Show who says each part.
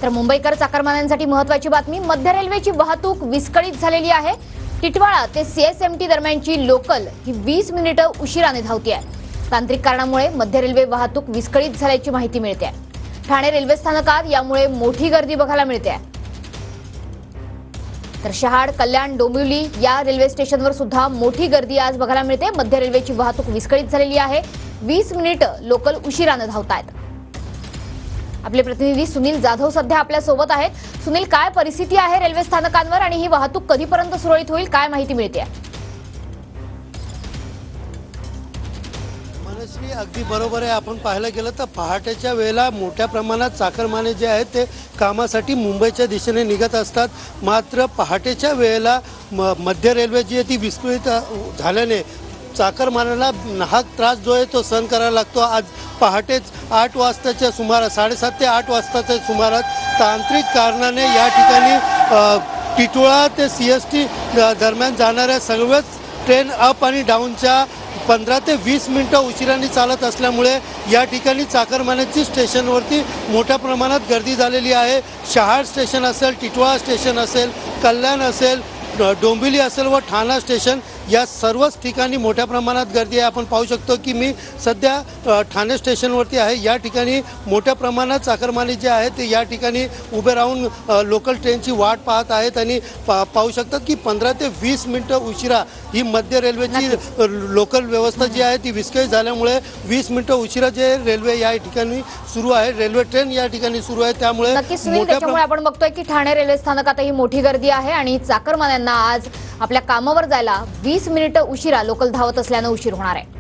Speaker 1: तर मुंबईकर चाकरमान्यांसाठी महत्त्वाची बातमी, मध्य रेल्वेची वाहतूक विस्कळीत झालेली आहे। टिटवाळा ते सीएसएमटी दरम्यानची लोकल ही 20 मिनिटं उशिराने धावते। तांत्रिक कारणामुळे मध्य रेल्वे वाहतूक विस्कळीत झाल्याची माहिती मिळते। ठाणे रेल्वे स्थानकात यामुळे मोठी गर्दी बघायला मिळते। तर शहाड, कल्याण, डोंबिवली या रेल्वे स्टेशनवर सुद्धा मोठी गर्दी आज बघायला मिळते। मध्य रेल्वेची वाहतूक विस्कळीत झालेली आहे। 20 मिनिटं लोकल उशिराने धावतायत। आपले प्रतिनिधी सुनील जाधव सध्या आपल्या सोबत आहेत। सुनील, काय परिस्थिती आहे रेल्वे स्थानकांवर आणि ही वाहतूक कधीपर्यंत सुरळीत होईल, काय माहिती मिळते?
Speaker 2: मनश्री, अगदी बरोबर आहे। आपण पाहायला गेलं तर पहाटेच्या वेळेला मोठ्या प्रमाणात चाकरमाने जे आहेत ते कामासाठी मुंबईच्या दिशेने निघत असतात। मात्र पहाटेच्या वेळेला मध्य रेल्वे जी आहे ती विस्कळीत झाल्याने चाकरमान्यांना नाहक त्रास जो आहे तो सहन करावा लागतो। आज पहाटेच 8 वाजताच्या सुमारास, 7:30 ते 8 वाजताच्या सुमारास तांत्रिक कारणाने या ठिकाणी टिटवाळा ते सीएसटी दरम्यान जाणाऱ्या सर्वच ट्रेन अप आणि डाऊनच्या 15 ते 20 मिनिटं उशिराने चालत असल्यामुळे या ठिकाणी चाकरमान्यांची स्टेशनवरती मोठ्या प्रमाणात गर्दी झालेली आहे। शहाड स्टेशन असेल, टिटवाळा स्टेशन असेल, कल्याण असेल, डोंबिवली असेल व ठाणा स्टेशन या सर्वच ठिकाणी मोठ्या प्रमाणात गर्दी आहे। आपण पाहू शकतो की मी सध्या ठाणे स्टेशनवरती आहे। या ठिकाणी मोठ्या प्रमाणात चाकरमानी जे आहेत ते या ठिकाणी उभे राहून लोकल ट्रेनची वाट पाहत आहेत आणि पाहू शकतात की 15 ते 20 मिनिटं उशिरा ही मध्य रेल्वेची लोकल व्यवस्था जी आहे ती विस्कळीत झाल्यामुळे 20 मिनिटं उशिरा जे रेल्वे या ठिकाणी सुरू आहे, रेल्वे ट्रेन या ठिकाणी सुरू आहे, त्यामुळे
Speaker 1: त्याच्यामुळे आपण बघतोय की ठाणे रेल्वे स्थानकातही मोठी गर्दी आहे आणि चाकरमान्यांना आज आपल्या कामावर जायला 20 मिनिटं उशिरा लोकल धावत असल्याने उशीर होणार आहे।